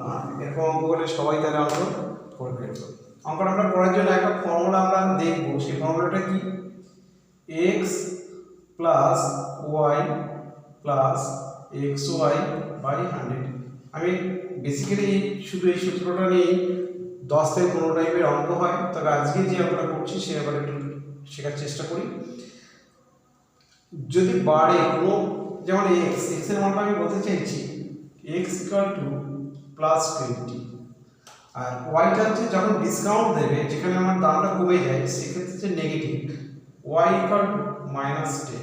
না, এরকম অঙ্ক করলে সবাই তাহলে অঙ্ক করে ফেলবে। অঙ্কটা আমরা করার জন্য একটা ফর্মুলা আমরা দেখব, সেই ফর্মুলাটা কি, x plus Y plus X Y by 100। আমি বেসিক্যালি শুধু এই সূত্রটা নিয়ে 10 থেকে 15 টাইপের অঙ্ক হয়, তবে আজকে যে অঙ্কটা করছি সে আবার একটু শেখার চেষ্টা করি। যদি বাড়ে কোনো, যেমন এক্স এর মানটা আমি বলতে চাইছি এক্স ইকুয়াল টু প্লাস 20, আর ওয়াইটা হচ্ছে যখন ডিসকাউন্ট দেবে, যেখানে আমার দামটা কমে যায় সেক্ষেত্রে হচ্ছে নেগেটিভ, ওয়াই ইকুয়াল টু -10।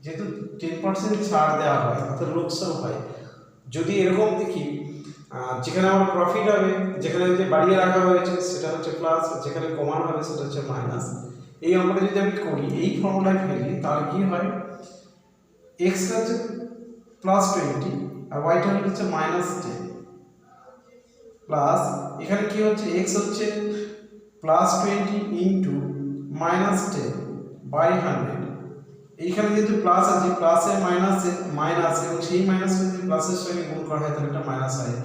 যেহেতু 10% ছাড় দেওয়া হয় অর্থাৎ লোকসান হয়, যদি এরকম দেখি যেখানে আমার প্রফিট হবে, যেখানে যে বাড়িয়ে রাখা হয়েছে সেটা হচ্ছে প্লাস, যেখানে কমানো হবে সেটা হচ্ছে মাইনাস, এই অঙ্কটা যদি আমি করি এই ফর্মুলায় ফেলি তাহলে কি হয়, এক্স হচ্ছে প্লাস 20 আর ওয়াইটা হচ্ছে -10 প্লাস, এখানে কি হচ্ছে এক্স হচ্ছে প্লাস 20 ইন্টু -10 বাই 100। এইখানে যেহেতু প্লাস আছে, প্লাসে মাইনাসে মাইনাস, এবং সেই মাইনাস যদি প্লাসের সঙ্গে গুণ করা হয় তাহলে এটা মাইনাস হয়।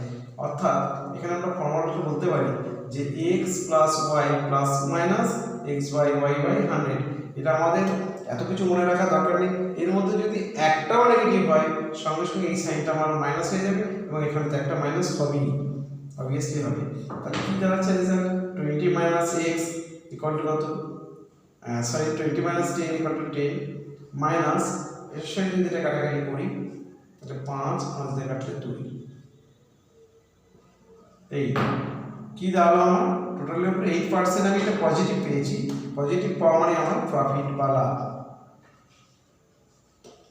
অর্থাৎ এখানে আমরা ফর্মুলাটা বলতে পারি যে X plus Y plus minus X by Y by 100। এটা আমাদের এত কিছু মনে রাখা দরকার নেই, এর মধ্যে যদি একটাও নেগেটিভ হয় সঙ্গে সঙ্গে এই সাইনটা আমার মাইনাস হয়ে যাবে, এবং এখানে তো একটা মাইনাস হবেই, অবভিয়াসলি হবে। তাহলে কি দাঁড়াচ্ছে result, 20 minus x equal to কত, 20 মাইনাস 10 ইকুয়াল টু 10 মাইনাস এর সঙ্গে যদি এটা কাটাকাটি করি তাহলে 5 দিয়ে কাটলে 2, এই কি দাঁড়ালো আমার টোটালের উপরে 8% আমি একটা পজিটিভ পেয়েছি। পজিটিভ পাওয়া মানে আমার প্রফিট বা লাভ।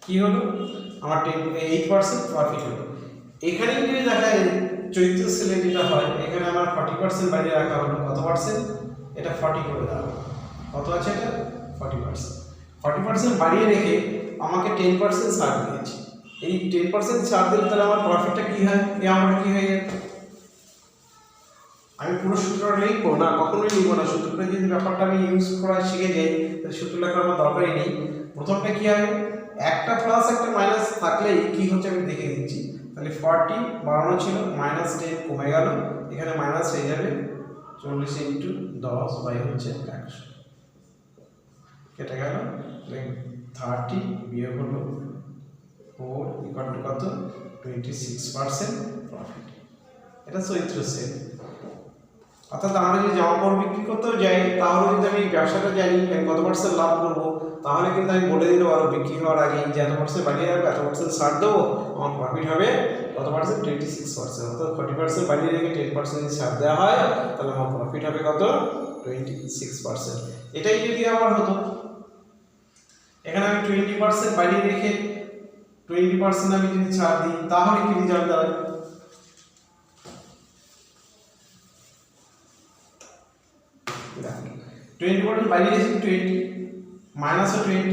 কি হলো আমার 8% প্রফিট হলো। এখানে যদি দেখা যায় চৈত্র সেলে যেটা হয়, এখানে আমার 40% বাড়িয়ে রাখা হলো, কত পার্সেন্ট, এটা 40 করে দেওয়া হলো, কত আছে এটা 40%। 40% বাড়িয়ে রেখে আমাকে 10% ছাড় দিয়েছে। এই 10% ছাড় দিলে তাহলে আমার প্রফিটটা কি হয়, এই আমার কি হয়ে যায়, আমি পুরো সূত্রটা লিখবো না, কখনোই লিখবো না। সূত্রটা যদি ব্যাপারটা আমি ইউজ করা শিখে যাই তাহলে সূত্র লেখার আমার দরকারই নেই। প্রথমটা কি হবে, একটা প্লাস একটা মাইনাস থাকলেই কি হচ্ছে আমি দেখে দিচ্ছি। তাহলে 40 বাড়ানো ছিল, -10 কমে গেল, এখানে মাইনাস হয়ে যাবে 40 ইন্টু 10 বাই হচ্ছে 100, কেটে গেল 30 বিয়োগ হলো 4 ইকুয়াল টু কত, 26% প্রফিট। এটা চৈত্র সেল। অর্থাৎ আমরা যদি জামা কাপড় বিক্রি করতেও যাই তাহলে যদি আমি ব্যবসাটা জানি আমি কত পার্সেন্ট লাভ করবো, তাহলে কিন্তু আমি বলে দিতে পারবো বিক্রি হওয়ার আগে যে এত পার্সেন্ট বাড়িয়ে রাখবো, এত পার্সেন্ট ছাড় দেবো, আমার প্রফিট হবে কত পার্সেন্ট, 26%। অর্থাৎ 40% বাড়িয়ে রেখে 10% যদি ছাড় দেওয়া হয় তাহলে আমার প্রফিট হবে কত, 26%। এটাই যদি আমার হতো, এখানে আমি 20% বাড়িয়ে রেখে 20% আমি যদি ছাড় দিই তাহলে কি রেজাল্ট দাঁড়ায়, 20% বাড়িয়ে রেখেছি 20 মাইনাস 20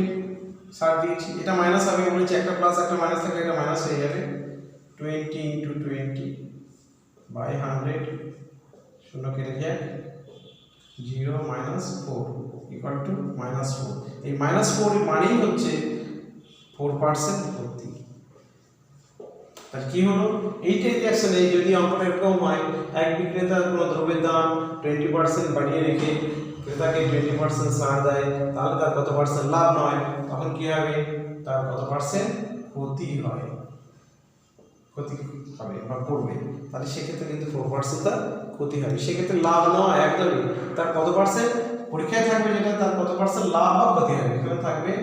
ছাড় দিয়েছি, এটা মাইনাস হবে বলেছি, একটা প্লাস একটা মাইনাস থাকলে এটা মাইনাস হয়ে যাবে। 20 ইন্টু 20 বাই 100 শূন্য কেটে যায় 0 -4 ইকুয়াল টু -4। এই -4 মানেই হচ্ছে 4% ক্ষতি। তার কি হলো, এইটা রিঅ্যাকশন, এই যদি অঙ্কটা এরকম হয়, এক বিক্রেতা কোনো দ্রব্যের দাম 20% বাড়িয়ে রেখে ক্রেতাকে 20% ছাড় দেয়, তাহলে তার কত পার্সেন্ট লাভ নয়, তখন কি হবে, তার কত পার্সেন্ট ক্ষতি হয়, ক্ষতি হবে বা করবে, তাহলে সেক্ষেত্রে কিন্তু 4% তার ক্ষতি হবে। সেক্ষেত্রে লাভ নয় একদমই, তার কত পার্সেন্ট পরীক্ষায় থাকবে যেটা, তার কত পার্সেন্ট লাভ বা ক্ষতি হবে, এখানে থাকবে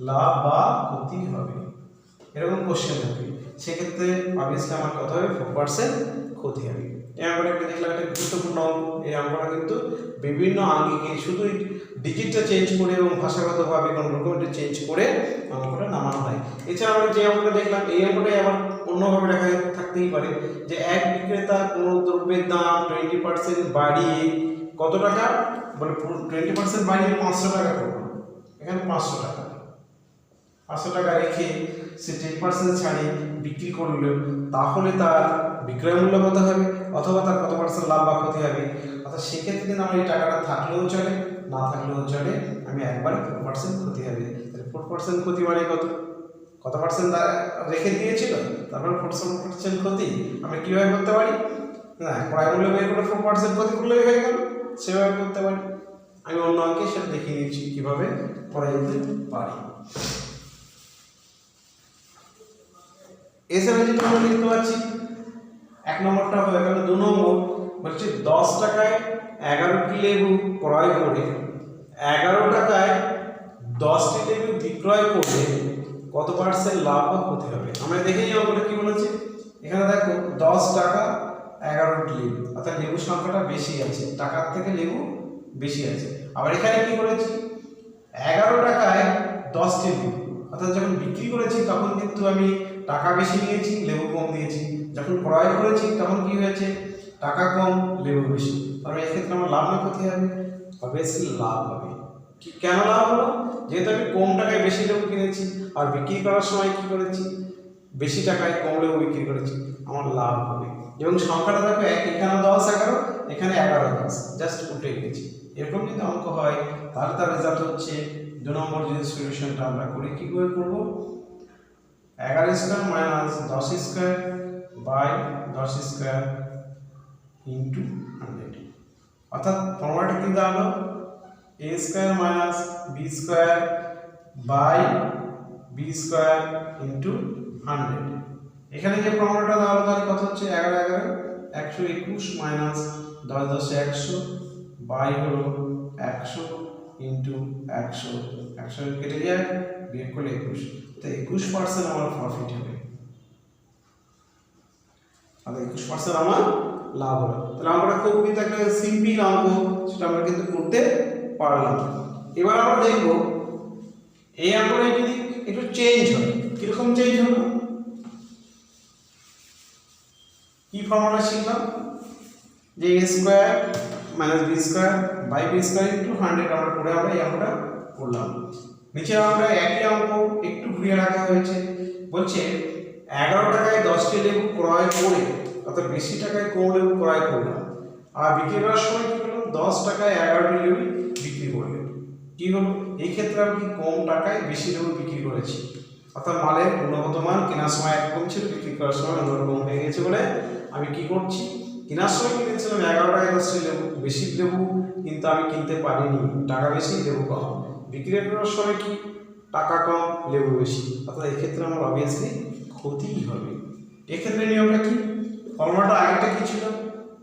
লাভ বা ক্ষতি হবে, এরকম কোশ্চেন থাকবে। সেক্ষেত্রে অবভিয়াসলি আমার কত হবে, 4% ক্ষতি হবে। এই অঙ্কটা একটা দেখলাম, একটা গুরুত্বপূর্ণ অঙ্ক। এই অঙ্কটা কিন্তু বিভিন্ন আঙ্গিকে শুধু ডিজিটটা চেঞ্জ করে এবং ভাষাগতভাবে কোনো রকমটা চেঞ্জ করে অঙ্কটা নামানো হয়। এছাড়া আমরা যে অঙ্কটা দেখলাম এই অঙ্কটাই আবার অন্যভাবে লেখা থাকতেই পারে, যে এক বিক্রেতা কোনো দ্রব্যের দাম 20% বাড়িয়ে কত টাকা, বলে 20% বাড়িয়ে 500 টাকা করলো, এখানে 500 টাকা, 500 টাকা রেখে সে 10% ছাড়ে বিক্রি করলো, তাহলে তার বিক্রয় মূল্য কত হবে, অথবা তার কত পার্সেন্ট লাভ বা ক্ষতি হবে। অর্থাৎ সেক্ষেত্রে কিন্তু আমার এই টাকাটা থাকলেও চলে, না থাকলেও চলে, আমি একবারে 4% ক্ষতি হবে। তাহলে 4% ক্ষতি মানে কত, পার্সেন্ট রেখে দিয়েছিল, তারপর 4% ক্ষতি আমরা কীভাবে করতে পারি, না ক্রয় মূল্য বের করে 4% প্রতি করলেই হয়ে গেল, সেভাবে করতে পারি। আমি অন্য অঙ্কে সেটা দেখিয়ে দিচ্ছি কীভাবে করা যেতে পারি। এছাড়া যেটা আমরা লিখতে পারছি, 1 নম্বরটা হয়ে গেল। 2 নম্বর বলছে 10 টাকায় 11টি লেবু ক্রয় করে 11 টাকায় 10টি লেবু বিক্রয় করলে কত পার্সেন্ট লাভ বা ক্ষতি হবে। আমরা দেখে নিই অঙ্কটা কি বলেছে। এখানে দেখো 10 টাকা 11টি লেবু, অর্থাৎ লেবুর সংখ্যাটা বেশি আছে, টাকার থেকে লেবু বেশি আছে। আবার এখানে কি করেছি, 11 টাকায় 10টি লেবু, অর্থাৎ যখন বিক্রি করেছি তখন কিন্তু আমি টাকা বেশি নিয়েছি, লেবু কম দিয়েছি। যখন ক্রয় করেছি তখন কি হয়েছে, টাকা কম লেবু বেশি। তবে এক্ষেত্রে আমার লাভ না ক্ষতি হবে, অবভিয়াসলি লাভ হবে। কেন লাভ হলো, যেহেতু আমি কম টাকায় বেশি লেবু কিনেছি আর বিক্রি করার সময় কি করেছি, বেশি টাকায় কম লেবু বিক্রি করেছি, আমার লাভ হবে। এবং সংখ্যাটা দেখো এক, এখানে 10 11, এখানে 11 10, জাস্ট উল্টে গেছি। এরকম যদি অঙ্ক হয় তাহলে তার রেজাল্ট হচ্ছে 2 নম্বর যদি সলিউশনটা আমরা করি, কি করে করব, 11 square minus 10 square by 10 square into 100। অর্থাৎ ফর্মুলাটা কি দাঁড়ালো, a square minus b square by b square into 100। এখানে যে ফর্মুলাটা দাঁড়ালো তাহলে কত হচ্ছে, 11 11 121 মাইনাস 10 10 100 বাই হলো 100 ইন্টু 100, 100 কেটে যায়, বিয়োগ করলে 21, তো 21% আমার প্রফিট হবে, আর 21% আমার লাভ হলো। তাহলে আমরা খুব কিন্তু একটা সিম্পল অঙ্ক, সেটা আমরা কিন্তু করতে পারলাম। এবার আমরা দেখব এই অঙ্কটা যদি একটু চেঞ্জ হয়, কিরকম চেঞ্জ হলো, কি ফর্মুলা শিখলাম, যে a square minus b square by b square into 100 আমরা করে আমরা এই অঙ্কটা করলাম। নিচে আমরা একই অঙ্ক একটু ঘুরিয়ে রাখা হয়েছে, বলছে 11 টাকায় 10টি লেবু ক্রয় করে, অর্থাৎ বেশি টাকায় কম লেবু ক্রয় করলাম, আর বিক্রি করার সময় কি হলো, 10 টাকায় 11টি লেবু বিক্রি করলেন। কি হলো, এই ক্ষেত্রে আমি কি কম টাকায় বেশি লেবু বিক্রি করেছি, অর্থাৎ মালের গুণগত মান কেনার সময় একরকম ছিল, বিক্রি করার সময় অন্যরকম হয়ে গেছে বলে আমি কি করছি, কেনার সময় কিনেছিলাম 11 টাকায় 10টি লেবু, বেশি লেবু কিন্তু আমি কিনতে পারিনি, টাকা বেশি লেবু কম, বিক্রি করার সময় কি টাকা কম লেবু বেশি, অর্থাৎ এক্ষেত্রে আমার অবভিয়াসলি ক্ষতিই হবে। এক্ষেত্রে নিয়মটা কি, ফর্মুলাটা আগেরটা কি ছিল,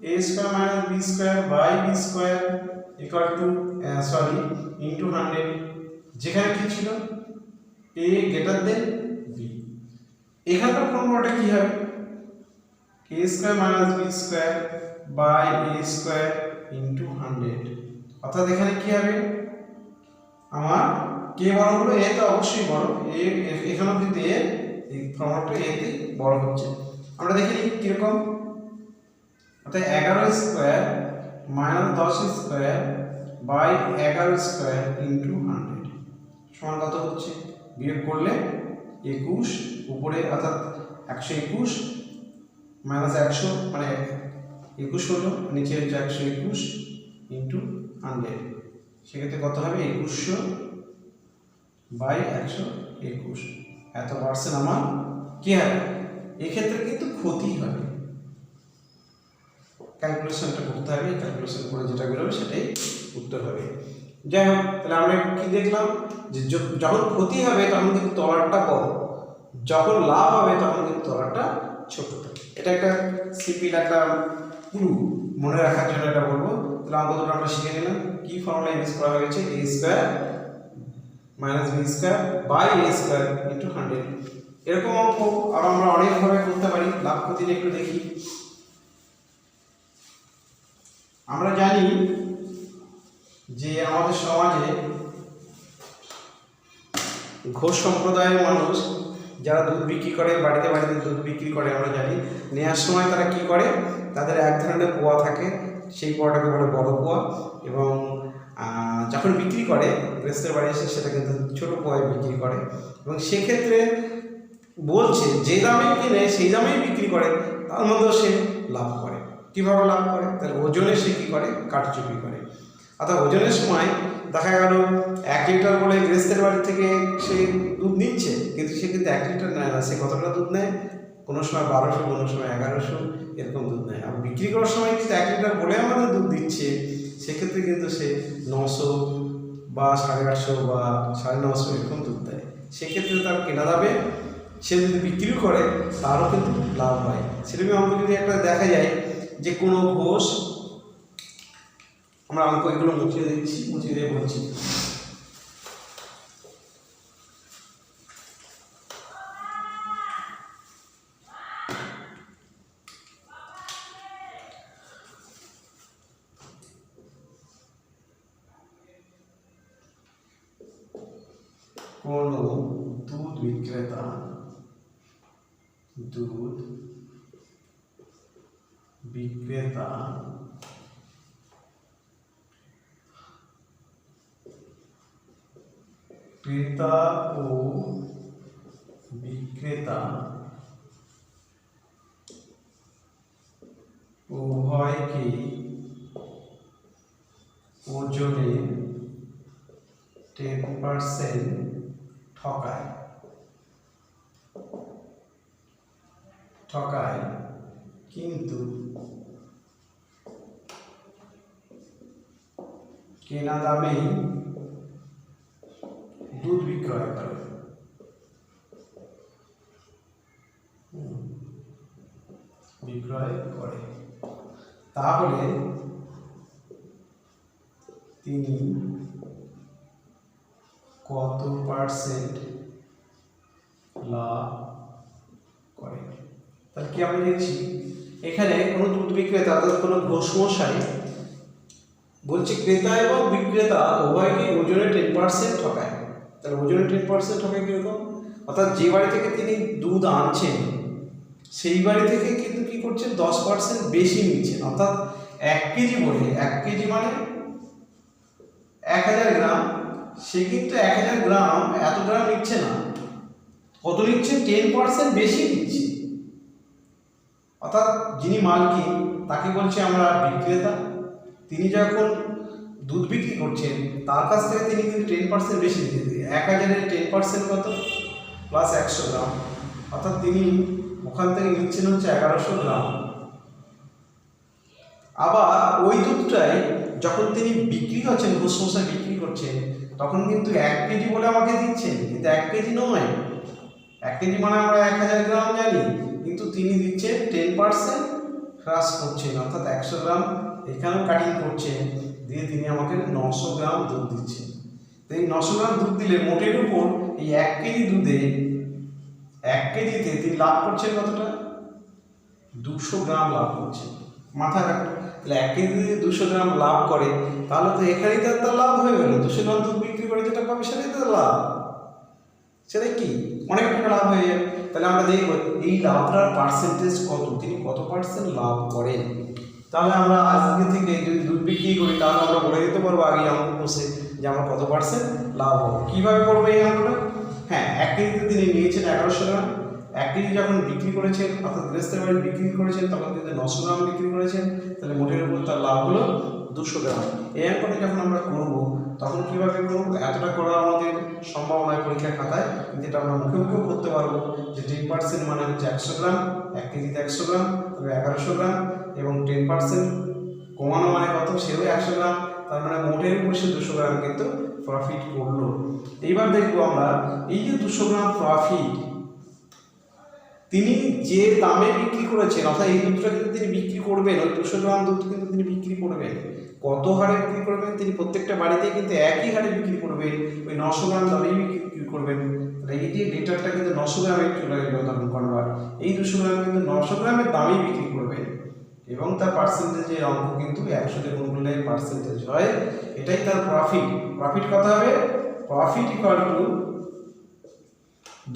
a square minus b square by b square equal to into 100, যেখানে কি ছিল a গ্রেটার দেন b। এখানকার ফর্মুলাটা কি হবে, a square minus b square by a square into 100, অর্থাৎ এখানে কি হবে, আমার কে বড় হলো, a তো অবশ্যই বড়, a এখানেও কিন্তু a, এই ফর্মুলাটা a তে বড় হচ্ছে। আমরা দেখে নিই কিরকম, অর্থাৎ 11 square minus 10 square by 11 square into 100 সমান কত হচ্ছে, বিয়োগ করলে 21, উপরে অর্থাৎ 121 মাইনাস 100 মানে 21 হলো, নিচে হচ্ছে 121 ইন্টু 100, সেক্ষেত্রে কত হবে, 2100 বাই 121, এত পার্সেন্ট আমার কি হবে, এক্ষেত্রে কিন্তু ক্ষতি হবে। ক্যালকুলেশনটা করতে হবে, ক্যালকুলেশন করে যেটা বেরোবে সেটাই উত্তর হবে। যাই হোক, তাহলে আমরা কি দেখলাম, যে যখন ক্ষতি হবে তখন কিন্তু তলারটা বড়, যখন লাভ হবে তখন কিন্তু তলারটা ছোট থাকে। এটা একটা সিম্পল একটা ক্লু, মনে রাখার জন্য এটা বলবো। তাহলে অঙ্ক দুটো আমরা শিখে নিলাম, কি ফর্মুলা ইউজ করা হয়েছে, a square minus b square by a square into 100। এরকম অঙ্ক আর আমরা অনেকভাবে করতে পারি। লাভ ক্ষতিটা একটু দেখি। আমরা জানি যে আমাদের সমাজে ঘোষ সম্প্রদায়ের মানুষ যারা দুধ বিক্রি করে, বাড়িতে বাড়িতে দুধ বিক্রি করে, আমরা জানি নেওয়ার সময় তারা কি করে, তাদের এক ধরনের পোয়া থাকে, সেই পোয়াটাকে বলে বড় পোয়া, এবং যখন বিক্রি করে গৃহস্থের বাড়ি এসে সেটা কিন্তু ছোটো পোয়ায় বিক্রি করে, এবং সেক্ষেত্রে বলছে যে দামে কিনে সেই দামেই বিক্রি করে, তার মধ্যেও সে লাভ করে। কীভাবে লাভ করে, তাহলে ওজনে সে কী করে, কারচুপি করে। অর্থাৎ ওজনের সময় দেখা গেল 1 লিটার বলে গৃহস্থের বাড়ি থেকে সে দুধ নিচ্ছে, কিন্তু সে কিন্তু 1 লিটার নেয় না, সে কতটা দুধ নেয়, কোনো সময় 1200, কোনো সময় 1100, এরকম দুধ নেয়। আর বিক্রি করার সময় কিন্তু 1 লিটার বলে আমাদের দুধ দিচ্ছে, সেক্ষেত্রে কিন্তু সে 900 বা 850 বা 950 এরকম দুধ দেয়। সেক্ষেত্রে তার কেনা দামে সে যদি বিক্রি করে তারও কিন্তু লাভ হয়। সেরকম অঙ্ক যদি একটা দেখা যায় যে কোনো ঘোষ, আমরা অঙ্ক এগুলো মুছিয়ে দিচ্ছি, মুছিয়ে দিয়ে বলছি। কোনো দুধ বিক্রেতা ক্রেতা ও বিক্রেতা উভয়কে ওজনে 10% ঠকায়, কিন্তু কেনা দামেই দুধ বিক্রয় করে। তাহলে তিনি কত পার্সেন্ট লাভ করে? তাহলে কি আমরা দেখছি এখানে কোনো দুধ বিক্রেতা অর্থাৎ কোনো ঘোষমশাই বলছে ক্রেতা এবং বিক্রেতা উভয়কে ওজনে 10% ঠকায়। তাহলে ওজনে 10% ঠকায় কিরকম? অর্থাৎ যে বাড়ি থেকে তিনি দুধ আনছেন সেই বাড়ি থেকে কিন্তু কি করছেন 10% বেশি নিচ্ছেন। অর্থাৎ 1 কেজি বলে 1 কেজি মানে 1000 গ্রাম, সে কিন্তু 1000 গ্রাম এত গ্রাম নিচ্ছে না, কত নিচ্ছে? 10% বেশি নিচ্ছে। অর্থাৎ যিনি মালিক তাকে বলছে আমরা বিক্রেতা, তিনি যখন দুধ বিক্রি করছেন তার কাছ থেকে তিনি কিন্তু 10% বেশি দিতে, 1000-এর 10% কত? প্লাস 100 গ্রাম, অর্থাৎ তিনি ওখান থেকে নিচ্ছেন হচ্ছে 1100 গ্রাম। আবার ওই দুধটাই যখন তিনি বিক্রি করছেন, ঘোষমশাই বিক্রি করছেন, তখন কিন্তু 1 কেজি বলে আমাকে দিচ্ছেন, কিন্তু 1 কেজি নয়। 1 কেজি মানে আমরা 1000 গ্রাম জানি, কিন্তু তিনি দিচ্ছেন 10% হ্রাস করছেন, অর্থাৎ 100 গ্রাম এখানেও কাটিং করছেন, দিয়ে তিনি আমাকে 900 গ্রাম দুধ দিচ্ছেন। তো এই 900 গ্রাম দুধ দিলে মোটের উপর এই 1 কেজি দুধে 1 কেজিতে তিনি লাভ করছেন কতটা? 200 গ্রাম লাভ করছেন। মাথায় রাখুন, তাহলে 1 কেজিতে 200 গ্রাম লাভ করে, তাহলে তো এখানেই তার লাভ হয়ে গেল। 200 গ্রাম দুধ বিক্রি করে যেটা পাবে সেটাই তো লাভ, সেটাই কি অনেক টাকা লাভ হয়ে যাবে। তাহলে আমরা দেখব এই লাভটার পার্সেন্টেজ কত, তিনি কত পার্সেন্ট লাভ করেন। তাহলে আমরা আজকে থেকে যদি দুধ বিক্রি করি তাহলে আমরা বলে দিতে পারবো আগে অঙ্ক বসে যে আমরা কত পার্সেন্ট লাভ হবে। কীভাবে করবো এই অঙ্কটা? হ্যাঁ, 1 কেজিতে তিনি নিয়েছেন 1100 গ্রাম, 1 কেজি যখন বিক্রি করেছেন অর্থাৎ গৃহস্থের বাড়ি বিক্রি করেছেন তখন কিন্তু 900 গ্রাম বিক্রি করেছেন, তাহলে মোটের উপর তার লাভ হলো 200 গ্রাম। এই অঙ্কটা যখন আমরা করবো তখন কীভাবে করবো? এতটা করা আমাদের সম্ভব নয় পরীক্ষার খাতায়, কিন্তু এটা আমরা মুখে মুখেও করতে পারবো যে 10% মানে হচ্ছে 100 গ্রাম, 1 কেজিতে 100 গ্রাম, তবে 1100 গ্রাম, এবং 10% কমানো মানে কত? সেও 100 গ্রাম, তার মানে মোটের উপর সে 200 গ্রাম কিন্তু প্রফিট করলো। এইবার দেখবো আমরা এই যে 200 গ্রাম প্রফিট তিনি যে দামে বিক্রি করেছেন, অর্থাৎ এই দুধটা কিন্তু তিনি বিক্রি করবেন, ওই 200 গ্রাম দুধ কিন্তু তিনি বিক্রি করবেন। কত হারে বিক্রি করবেন? তিনি প্রত্যেকটা বাড়িতে কিন্তু একই হারে বিক্রি করবেন, ওই 900 গ্রাম দামেই বিক্রি করবেন। তাহলে এই যে লিটারটা কিন্তু 900 গ্রামে চলে গেল তখন কনভার্ট, এই 200 গ্রাম কিন্তু 900 গ্রামের দামেই বিক্রি করবেন, এবং তার পার্সেন্টেজের অঙ্ক কিন্তু 100 দিয়ে গুণ করলে পার্সেন্টেজ হয়, এটাই তার প্রফিট। প্রফিট কত হবে? Profit equal to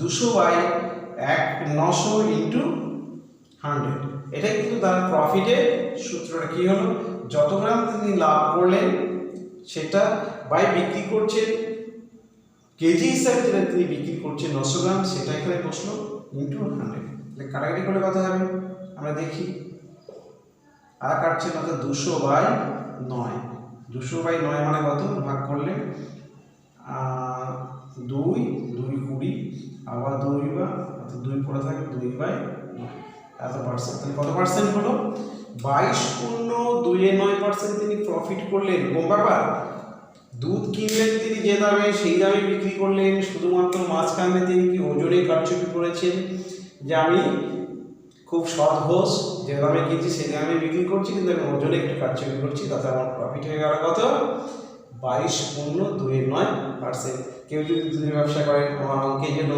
200/900 into 100। এটাই কিন্তু তার প্রফিটের সূত্রটা। কি হলো? যত গ্রাম তিনি লাভ করলেন সেটা বাই বিক্রি করছেন কেজি হিসাবে যেটা তিনি বিক্রি করছেন 900 গ্রাম, সেটা এখানে বসলো ইন্টু 100। তাহলে কাটাকাটি করলে কত হবে আমরা দেখি। আর কাটছেন অর্থাৎ 200/9, 200/9 মানে কত? ভাগ করলে 2 20, আবার 2 অর্থাৎ 2 পড়ে থাকে 2/9। এত পার্সেন্ট, তাহলে কত পার্সেন্ট হলো? 22.29% তিনি প্রফিট করলেন। কোন ব্যাপার? দুধ কিনলেন তিনি যে দামে, সেই দামে বিক্রি করলেন। শুধুমাত্র মাঝখানে তিনি কি ওজনে কারচুপি করেছেন, যে আমি খুব সৎ ঘোষ, যে দামে কিনছি সেই দামে বিক্রি করছি, কিন্তু আমি ওজনে একটু কারচুপি করছি, তাতে আমার প্রফিট হয়ে গেল কত? 22.29%। কেউ যদি দুধের ব্যবসা করেন, আমার অঙ্কে জন্য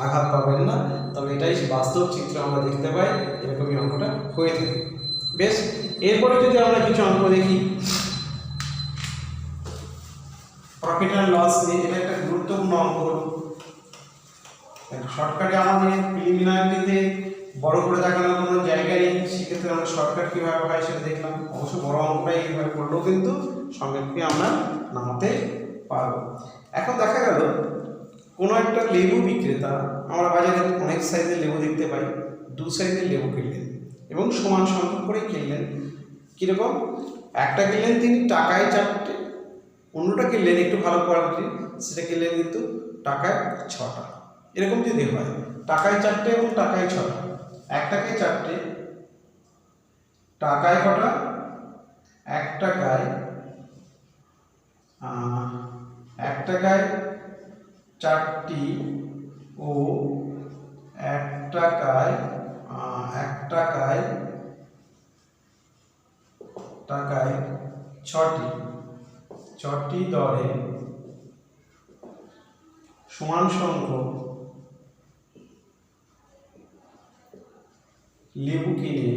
আঘাত পাবেন না, তবে এটাই বাস্তব চিত্র আমরা দেখতে পাই, এরকমই অঙ্কটা হয়ে থাকে। বেশ, এরপরে যদি আমরা কিছু অঙ্ক দেখি প্রফিট অ্যান্ড লস নিয়ে, এটা একটা গুরুত্বপূর্ণ অঙ্ক। শর্টকাটে আমাদের প্রিলিমিনারিতে বড় করে দেখানোর কোনো জায়গা নেই, সেক্ষেত্রে আমরা শর্টকাট কীভাবে হয় সেটা দেখলাম। অবশ্য বড় অঙ্কটাই এইভাবে করলেও কিন্তু সঙ্গে আমরা নামাতে পারবো। এখন দেখা গেল কোনো একটা লেবু বিক্রেতা, আমরা বাজারে অনেক সাইজের লেবু দেখতে পাই, 2 সাইজের লেবু কিনলেন এবং সমান সংখ্যক করে কিনলেন। কীরকম? একটা কিনলেন তিনি টাকায় 4টে, অন্যটা কিনলেন একটু ভালো কোয়ালিটির, সেটা কিনলেন কিন্তু টাকায় 6টা। এরকম যদি হয় টাকায় 4টে এবং টাকায় 6টা, একটাকে 4টে, টাকায় কটা? 1 টাকায় 4টি ও 1 টাকায় 6টি দরে সমান সংখ্যক লেবু কিনে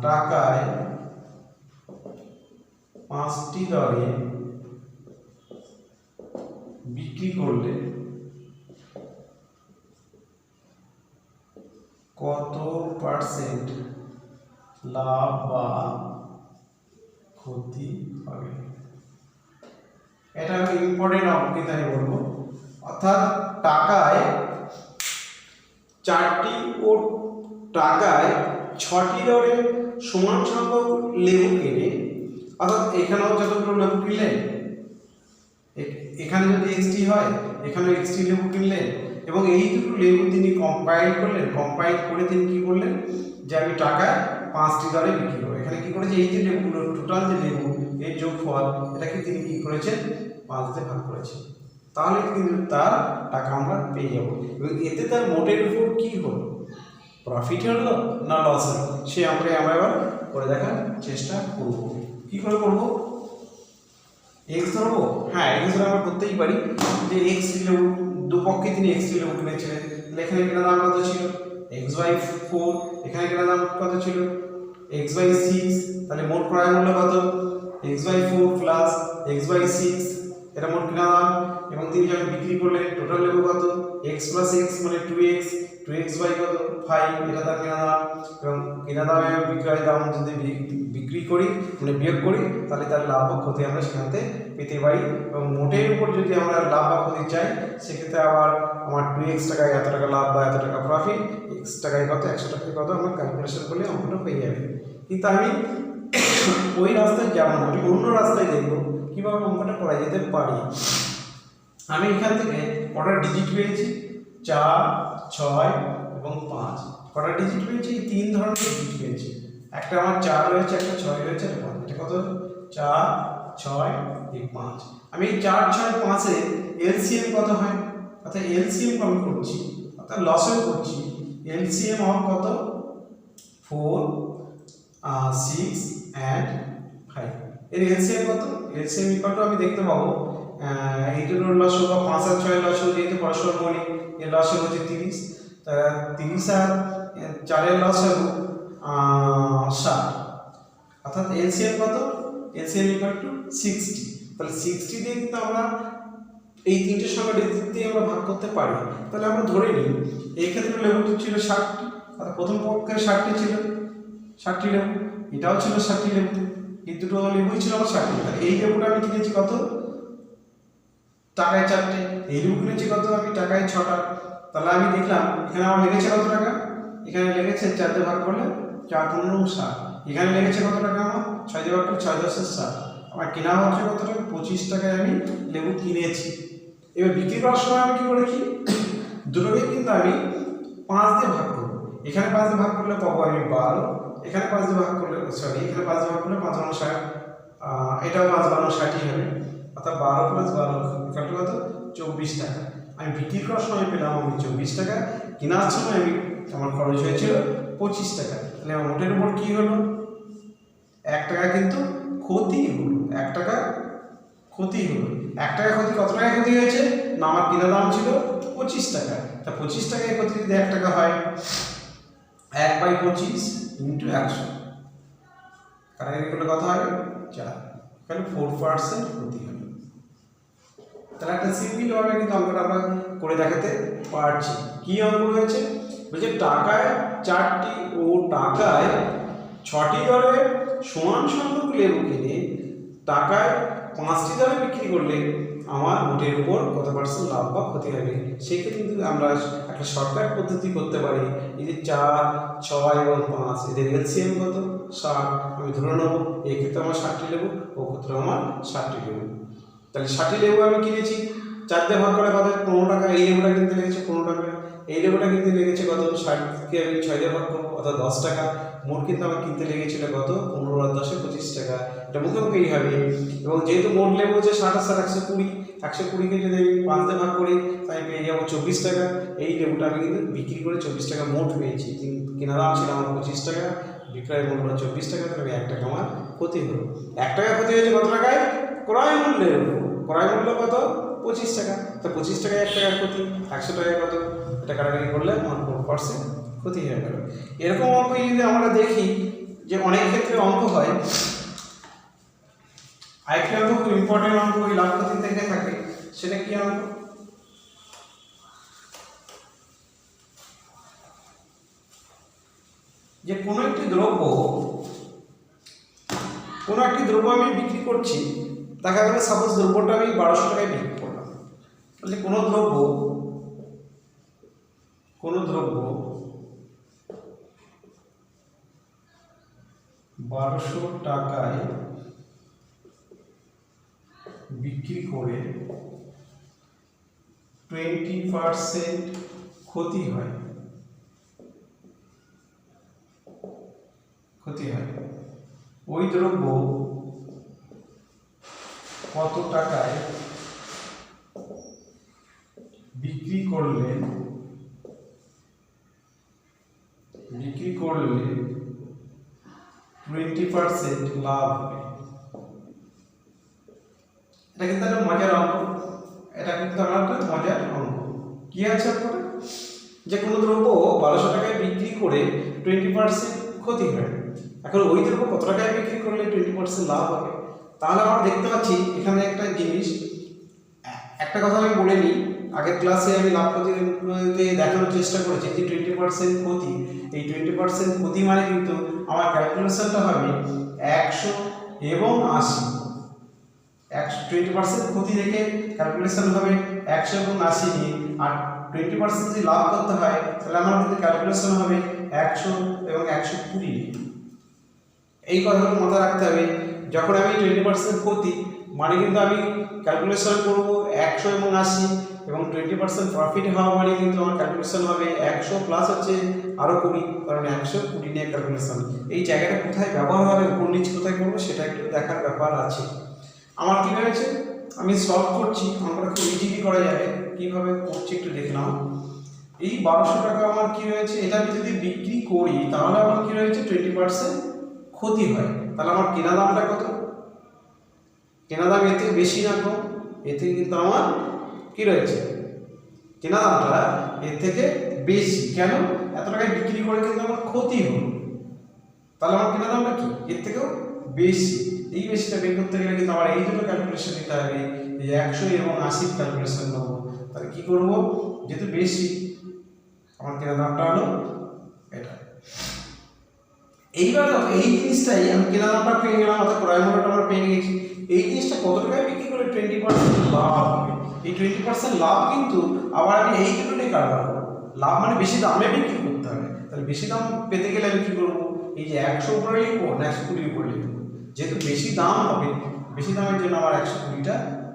টাকায় 5টি দরে বিক্রি করলে কত পার্সেন্ট লাভ বা ক্ষতি হবে? এটা ইম্পর্টেন্ট অঙ্ক, আমি বলবো। অর্থাৎ টাকায় 4টি ও টাকায় 6টি দরে সমান সংখ্যক লেবু কিনে, অর্থাৎ এখানেও যতগুলো লেবু কিনলেন, এখানে যদি এক্সটি হয় এখানেও এক্সটি লেবু কিনলেন, এবং এই দুটো লেবু তিনি কম্পাইল করলেন। কম্পাইল করে তিনি কী করলেন, যে আমি টাকায় 5টি দরে বিক্রি করবো। এখানে কী করেছে, এই যে লেবুগুলো টোটাল যে লেবু এর যোগফল, এটাকে তিনি কী করেছেন, 5 ভাগ করেছেন। তাহলে কিন্তু তার টাকা আমরা পেয়ে যাব, এবং এতে তার মোটের উপর কী হলো, প্রফিট হলো না লস হলো, সে আমরা এবার করে দেখার চেষ্টা করব। কী করে করবো? এক্স ধরবো, হ্যাঁ এক্স ধরে আমরা করতেই পারি, যে এক্স লেবু দুপক্ষে তিনি এক্স লেবু কিনেছিলেন, তাহলে এখানে কেনার দাম কত ছিল? x/4। এখানে কেনার দাম কত ছিল? x/6। তাহলে মোট ক্রয় মূল্য কত? x/4 প্লাস x/6, এটা মোট কেনা দাম। এবং তিনি যখন বিক্রি করলেন টোটাল লেবু কত? x + x মানে 2x, 2x বাই কত? 5, এটা তার কেনা দাম। এবং কেনা দামে বিক্রয় দাম যদি বিক্রি করি মানে বিয়োগ করি, তাহলে তার লাভ বা ক্ষতি আমরা সেখানে পেতে পারি। এবং মোটের উপর যদি আমরা লাভ বা ক্ষতি চাই, সেক্ষেত্রে আবার আমার 2x টাকায় এত টাকা লাভ বা এত টাকা প্রফিট, x টাকায় কত, 100 টাকায় কত, আমরা ক্যালকুলেশন করলে অঙ্কটা পেয়ে যাবে। কিন্তু আমি ওই রাস্তায় যাব না, আমি অন্য রাস্তায় দেখব কীভাবে অঙ্কটা করা যেতে পারি। আমি এখান থেকে কটা ডিজিট পেয়েছি? 4, 6 এবং 5। কটা ডিজিট পেয়েছি? 3 ধরনের ডিজিট পেয়েছি। একটা আমার 4 রয়েছে, একটা 6 রয়েছে, একটা 5। এটা কত? 4, 6, 5। আমি 4, 6, 5 এর এলসিএম কত হয়? অর্থাৎ এলসিএম আমি করছি, অর্থাৎ লসও করছি। এলসিএম অফ কত? 4, 6 and 5। এর এলসিএম কত? এলসিএম ইকুয়াল টু আমি দেখতে পাবো এই দুটোর লসও বা 5 আর 6 এর লসও যেহেতু পরস্পর মৌলিক, এর লসও হচ্ছে 30। তা 30 আর 4 এর লসও 60। অর্থাৎ এলসিএম কত? LCM equal to 60। তাহলে 60 দিয়ে কিন্তু আমরা এই তিনটে সংখ্যা ডিজিট দিয়ে আমরা ভাগ করতে পারি। তাহলে আমরা ধরে নিই এই ক্ষেত্রে লেবুটি ছিল 60টি, অর্থাৎ প্রথম পক্ষে 60টি ছিল, 60টি লেবু, এটাও ছিল 60টি লেবু, এই দুটো লেবুই ছিল আমার 60টি। তাহলে এই লেবুটা আমি কিনেছি কত? টাকায় 4টে। এই লেবু কিনেছি কত? আমি টাকায় 6টা। তাহলে আমি দেখলাম এখানে আমার লেগেছে কত টাকা? এখানে লেগেছে 4 দিয়ে ভাগ করলে 4 × 15 = 60। এখানে লেগেছে কত টাকা? আমার 6 দিয়ে ভাগ করলে 6 × 10 = 60। আমার কেনা হচ্ছে কত টাকা? 25 টাকায় আমি লেবু কিনেছি। এবার বিক্রি করার সময় আমি কি করেছি, দুটোকে কিন্তু আমি 5 দিয়ে ভাগ করব। এখানে 5 দিয়ে ভাগ করলে পাবো আমি 12, এখানে 5 দিয়ে ভাগ করলে সরি এখানে 5 দিয়ে ভাগ করলে 5 × 60, এটাও 5 × 60 হবে, অর্থাৎ 12 + 12 কত 24 টাকা। আমি বিক্রি করার সময় পেলাম আমি 24 টাকা, কেনার সময় আমি আমার খরচ হয়েছিল 25 টাকা। তাহলে আমার মোটের উপর কি হলো, 1 টাকা কিন্তু ক্ষতি হলো, 1 টাকা ক্ষতি হলো। 1 টাকা ক্ষতি, কত টাকা ক্ষতি হয়েছে না, আমার কেনা দাম ছিল 25 টাকা, তা 25 টাকায় ক্ষতি যদি 1 টাকা হয়, 1/25 × 100, কারণ এগুলো কথা হবে 4, তাহলে 4% ক্ষতি হবে। তাহলে একটা সিম্পল ভাবে কিন্তু অঙ্কটা আমরা করে দেখাতে পারছি। কি অঙ্ক হয়েছে, বলছে টাকায় 4টি ও টাকায় 6টি দরে সমান সংখ্যক লেবু কিনে টাকায় 5টি দরে বিক্রি করলে আমার মোটের উপর কত পার্সেন্ট লাভ বা ক্ষতি হবে। সেক্ষেত্রে কিন্তু আমরা একটা শর্টকাট পদ্ধতি করতে পারি। এই যে 4, 6 এবং 5 এদের এলসিএম কত 60, আমি ধরে নেবো এই ক্ষেত্রে আমার 60টি লেবু, ও ক্ষেত্রে আমার 60টি লেবু। তাহলে 60টি লেবু আমি কিনেছি, 4 দিয়ে ভাগ করে কত 15 টাকা, এই লেবুটা কিনতে লেগেছে 15 টাকা, এই লেবুটা কিনতে লেগেছে কত 60কে আমি 6 দিয়ে ভাগ করবো অর্থাৎ 10 টাকা। মোট কিন্তু আমার কিনতে লেগেছিল কত 15 আর 10 25 টাকা, এটা মুখোমুখি হবে। এবং যেহেতু মোট লেবু হচ্ছে 60 আর 120, 120কে যদি আমি 5 দিয়ে ভাগ করি তাই পেয়ে যাবো 24 টাকা। এই লেবুটা আমি কিন্তু বিক্রি করে 24 টাকা মোট পেয়েছি, কেনা দাম ছিল আমার 25 টাকা, বিক্রয় মূল্য 24 টাকা, তাহলে 1 টাকা আমার ক্ষতি হলো। 1 টাকা ক্ষতি হয়েছে কত টাকায়, ক্রয় মূল্যের উপর, ক্রয় মূল্য কত 25 টাকা, তো 25 টাকায় 1 টাকা ক্ষতি, 100 টাকায় কত, এটা কাটাকাটি করলে আমার 4% ক্ষতি হয়ে গেল। এরকম অঙ্ক যদি আমরা দেখি যে অনেক ক্ষেত্রে অঙ্ক হয়, আরেকটা অঙ্ক খুব ইম্পর্টেন্ট অঙ্ক ওই লাভ ক্ষতি থেকে থাকে, সেটা কি অঙ্ক, যে কোনো একটি দ্রব্য আমি বিক্রি করছি, দেখা গেল সাপোজ দ্রব্যটা আমি 1200 টাকায় বিক্রি করলাম। বলছে কোনো দ্রব্য 1200 টাকায় বিক্রি করে 20% ক্ষতি হয়, ওই দ্রব্য কত টাকায় বিক্রি করলে 20% লাভ হবে। এটা কিন্তু একটা মজার অঙ্ক, কি আছে আপনার, যে কোনো দ্রব্য 1200 টাকায় বিক্রি করে 20% ক্ষতি হয়, এখন ওই দ্রব্য কত টাকায় বিক্রি করলে 20% লাভ হবে। তাহলে আমরা দেখতে পাচ্ছি এখানে একটা জিনিস, একটা কথা আমি বলে নিই, আগের ক্লাসে আমি লাভ ক্ষতিতে দেখানোর চেষ্টা করেছি যে 20% ক্ষতি, এই 20% ক্ষতি মানে কিন্তু আমার ক্যালকুলেশনটা হবে 100 এবং 80, 20% ক্ষতি রেখে ক্যালকুলেশন হবে 100 এবং 80 নিয়ে, আর 20% যদি লাভ করতে হয় তাহলে আমার কিন্তু ক্যালকুলেশন হবে 100 এবং 120 নিয়ে। এই কথাগুলো মাথায় রাখতে হবে, যখন আমি 20% ক্ষতি মানে কিন্তু আমি ক্যালকুলেশন করব 100 এবং 80, এবং 20% প্রফিট হওয়া মানে কিন্তু আমার ক্যালকুলেশন হবে 100 প্লাস হচ্ছে আরও 20, কারণ 120 নিয়ে ক্যালকুলেশন। এই জায়গাটা কোথায় ব্যবহার হবে, উপর নিচ কোথায় করবো সেটা একটু দেখার ব্যাপার আছে। আমার কি হয়েছে, আমি সলভ করছি, অঙ্কটা খুব ইজিলি করা যাবে, কীভাবে করছি একটু দেখলাম। এই 1200 টাকা আমার কি হয়েছে, এটা আমি যদি বিক্রি করি তাহলে আমার কি হয়েছে 20% ক্ষতি হয়, তাহলে আমার কেনা দামটা কত, কেনা দাম এর থেকে বেশি না কম, এর থেকে কিন্তু আমার কি রয়েছে, কেনা দামটা এর থেকে বেশি, কেন এত টাকায় বিক্রি করে কিন্তু আমার ক্ষতি হলো, তাহলে আমার কেনা দামটা কি এর থেকেও বেশি। এই বেশিটা বের করতে গেলে কিন্তু আমার এই দুটো ক্যালকুলেশন নিতে হবে, এই 100 এবং 80 ক্যালকুলেশন নেবো। তাহলে কি করব, যেহেতু বেশি আমার কেনা দামটা হলো এটা। এইবার এই জিনিসটাই আমি কেনা দামটা পেয়ে গেলাম, অর্থাৎ ক্রয় মূল্যটা আমরা পেয়ে গেছি। এই জিনিসটা কত টাকায় বিক্রি করে 20% লাভ হবে, এই 20% লাভ কিন্তু আবার আমি এই দুটো নিয়ে কারবার করবো। লাভ মানে বেশি দামে বিক্রি করতে হবে, তাহলে বেশি দাম পেতে গেলে আমি কী করবো, এই যে 100 উপরে লিখবো না 120 উপরে লিখবো, যেহেতু বেশি দাম হবে, বেশি দামের জন্য আমার 120টা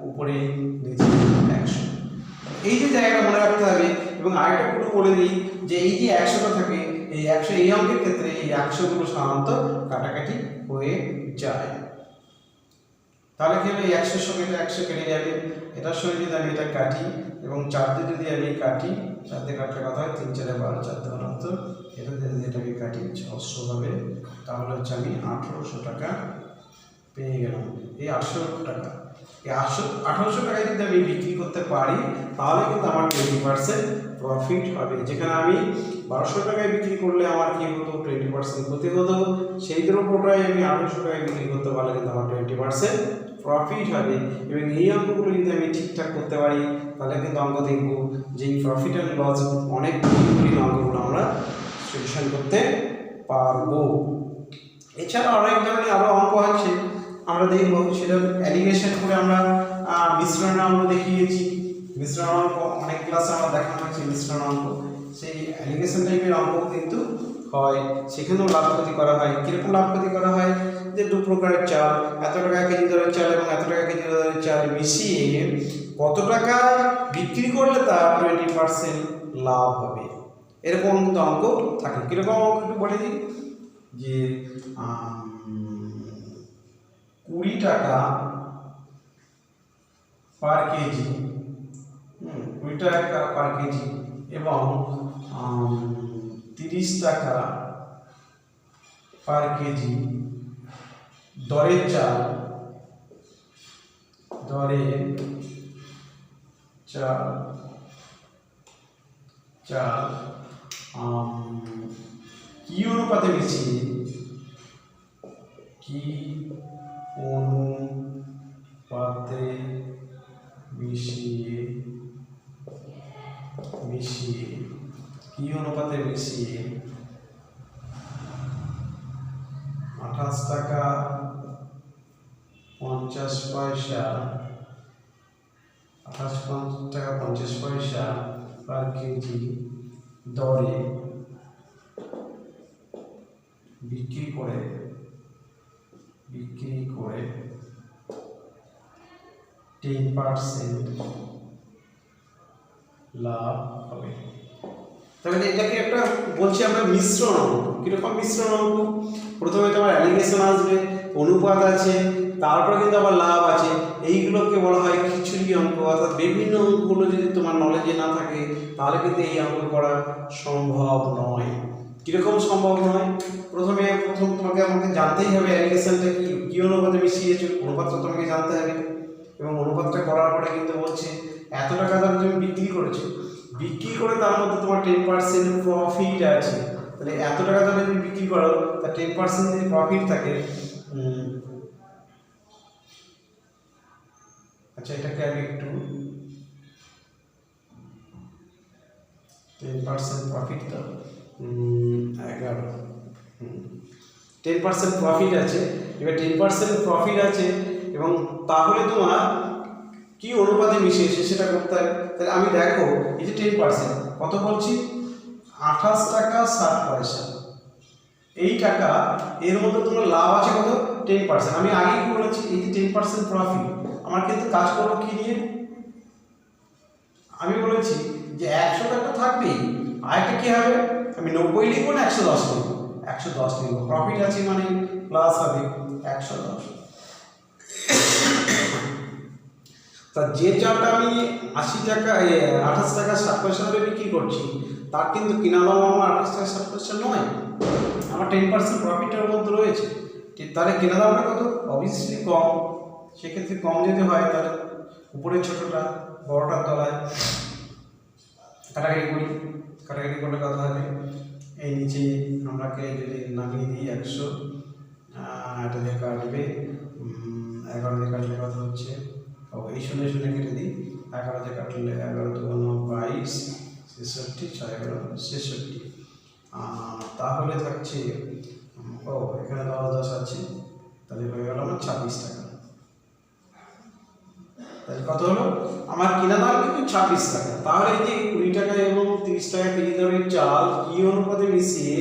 উপরে নিচে 100। এই যে জায়গাটা মনে রাখতে হবে। এবং আরেকটা পুরো বলে দিই যে এই যে 100টা থাকে, এই 100 এই অঙ্কের ক্ষেত্রে এই 100 গুলো সাধারণত কাটাকাটি হয়ে যায়। তাহলে কি হবে, 100 এর সঙ্গে এটা 100 কেটে যাবে, এটার সঙ্গে যদি আমি এটা কাটি এবং 4 দিয়ে যদি আমি কাটি, 4 দিয়ে কাটলে কথা হয় 3 4 12, 4 দিয়ে 72, এটা দিয়ে যদি এটা আমি কাটি 600 হবে। তাহলে হচ্ছে আমি 1800 টাকা পেয়ে গেলাম। এই 800 টাকা, এই 1800 টাকায় যদি আমি বিক্রি করতে পারি তাহলে কিন্তু আমার 20% প্রফিট হবে। যেখানে আমি 1200 টাকায় বিক্রি করলে আমার কি হতো, 20% ক্ষতি হতো। সেই দ্রব্যটাই আমি 1800 টাকায় বিক্রি করতে পারলে কিন্তু আমার 20% প্রফিট হবে। এবং এই অঙ্কগুলো যদি আমি ঠিকঠাক করতে পারি তাহলে কিন্তু অঙ্ক দেখব যে এই প্রফিট অ্যান্ড লস অনেক অঙ্কগুলো আমরা সলিউশন করতে পারবো। এছাড়া অনেক ধরনের আরও অঙ্ক আছে আমরা দেখব, সেটা অ্যালিগেশন করে আমরা মিশ্রণ অঙ্ক দেখিয়েছি। মিশ্রণ অঙ্ক অনেক ক্লাসে আমরা দেখানো হয়েছে মিশ্রণ অঙ্ক, সেই অ্যালিগেশন টাইপের অঙ্ক কিন্তু হয়, সেখানেও লাভ ক্ষতি করা হয়। কীরকম লাভ ক্ষতি করা হয়, যে দু প্রকারের চাল, এত টাকা কেজি দরের চাল এবং এত টাকা কেজি দরের চাল মিশিয়ে কত টাকা বিক্রি করলে তার 20% লাভ হবে, এরকম কিন্তু অঙ্ক থাকে। কীরকম অঙ্ক একটু বলে দিই, যে 20 টাকা পার কেজি, 20 টাকা পার কেজি এবং 30 টাকা পার কেজি দরের চাল, কি অনুপাতে মিশিয়ে, কি অনুপাতে মিশিয়ে 28 টাকা 50 পয়সা, 28 টাকা 50 পয়সা পার কেজি দরে বিক্রি করে 10% লাভ হবে। তাহলে এটাকে একটা বলছি আমরা মিশ্রণ অঙ্ক। কিরকম মিশ্রণ অঙ্ক, প্রথমে তোমার অ্যালিগেশন আসবে, অনুপাত আছে, তারপরে কিন্তু আবার লাভ আছে। এইগুলোকে বলা হয় খিচুড়ি অঙ্ক। অর্থাৎ বিভিন্ন অঙ্কগুলো যদি তোমার নলেজে না থাকে তাহলে কিন্তু এই অঙ্ক করা সম্ভব নয়। কীরকম সম্ভব নয়, প্রথম তোমাকে আমাকে জানতেই হবে অ্যালিগেশনটা কি অনুপাতে মিশিয়েছো, অনুপাতটা তোমাকে জানতে হবে। এবং অনুপাতটা করার পরে কিন্তু বলছে এত টাকা দাম তুমি বিক্রি করেছো, বিক্রি করে তার মধ্যে তোমার 10% প্রফিট আছে। তাহলে এত টাকা দামে যদি বিক্রি করো তার 10% যদি প্রফিট থাকে, আচ্ছা এটাকে আমি একটু 10% প্রফিট দাও, 11, 10% প্রফিট আছে। এবার 10% প্রফিট আছে এবং তাহলে তোমার কি অনুপাতে মিশিয়েছে সেটা করতে হবে। তাহলে আমি দেখো এই যে 10% কত বলছি, 28 টাকা 60 পয়সা, এই টাকা এর মধ্যে তোমার লাভ আছে কত, 10%। আমি আগেই বলেছি এই যে 10% প্রফিট, আমার কিন্তু কাজ করবো কি নিয়ে, আমি বলেছি যে 100 টাকা থাকবেই, আরেকটা কি হবে, আমি 90 লিখবো না 110 লিখবো, 110 লিখবো, প্রফিট আছে মানে প্লাস হবে 110। তা যে চালটা আমি 80 টাকা 28 টাকা 60 পয়সা ধরে বিক্রি করছি তার কিন্তু কিনা দাম আমার 28 টাকা 60 পয়সা নয়, আমার 10% প্রফিটের মধ্যে রয়েছে। তাহলে কিনা দামটা কত, অবভিয়াসলি কম। সেক্ষেত্রে কম যদি হয় তাহলে উপরে ছোটোটা বড়টার তলায় কাটাকাটি করলে কথা হবে, এই নিচে আমরাকে যদি নামিয়ে দিই 100, এটা দিয়ে কাটবে 11 দিয়ে কাটলে কথা হচ্ছে, এই 0 কেটে দিই, 11 দিয়ে কাটলে 11 2 22, 66, 6 11 66, তাহলে থাকছে এখানে 10 10 আছে, তাহলে হয়ে গেল আমার 26 টাকা। তাহলে কত হলো? আমার কিনা দাম কিন্তু 26 টাকা। তাহলে এই যে 20 টাকা এবং 30 টাকা কেজি দরের চাল কি অনুপাতে মিশিয়ে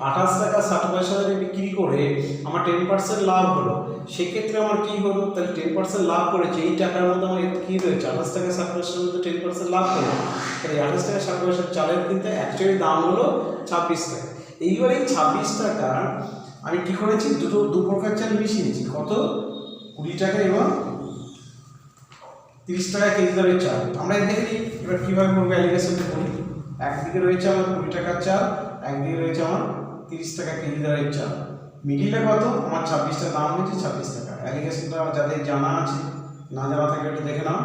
28 টাকা 60 পয়সা দরে বিক্রি করে আমার 10% লাভ হলো। সেক্ষেত্রে আমার কি হলো? তাহলে 10% লাভ করেছে, এই টাকার মধ্যে আমার কি রয়েছে? 28 টাকা 60 পয়সার মধ্যে 10% লাভ করলো। তাহলে 28 টাকা 60 পয়সার চালের কিন্তু অ্যাকচুয়ালি দাম হলো 26 টাকা। এইবার এই 26 টাকা আমি কি করেছি? দু প্রকার চাল মিশিয়েছি। কত? 20 টাকা এবং 30 টাকা কেজি দরের চাল। আমরা দেখে নিই এবার কীভাবে করবো অ্যালিগেশনটা করি। একদিকে রয়েছে আমার 20 টাকার চাল, একদিকে রয়েছে আমার 30 টাকা কেজি দরের চাল। মিডিলে কত? আমার 26 টাকা দাম হয়েছে 26 টাকা। অ্যালিগেশনটা যাদের জানা আছে, না জানা থাকলে একটু দেখে নাও।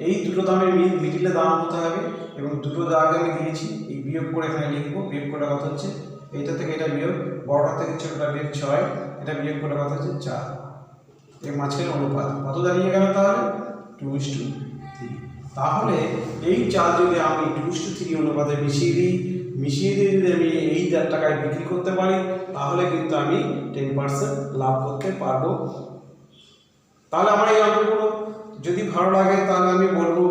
এই দুটো দামের মিডিলে দাম হতে হবে এবং দুটো দাগ আমি দিয়েছি, এই বিয়োগ করে এখানে লিখবো। বিয়োগ করে কত হচ্ছে? এইটা থেকে এটা বিয়োগ, বড়টা থেকে ছোটটা বিয়োগ 6, এটা বিয়োগ করে কত হচ্ছে? 4। এর মাঝখানে অনুপাত কত দাঁড়িয়ে গেল তাহলে? 2:3। তাহলে এই চাল যদি আমি 2:3 অনুপাতে মিশিয়ে দিই যদি আমি এই 1,000 টাকায় বিক্রি করতে পারি, তাহলে কিন্তু আমি 10% লাভ করতে পারবো। তাহলে আমার এই অঙ্কগুলো যদি ভালো লাগে তাহলে আমি বলবো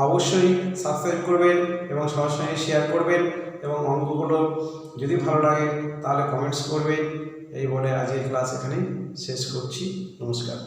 অবশ্যই সাবস্ক্রাইব করবেন এবং সবার সঙ্গে শেয়ার করবেন, এবং অঙ্কগুলো যদি ভালো লাগে তাহলে কমেন্টস করবেন। এই বলে আজকের ক্লাস এখানেই শেষ করছি। নমস্কার।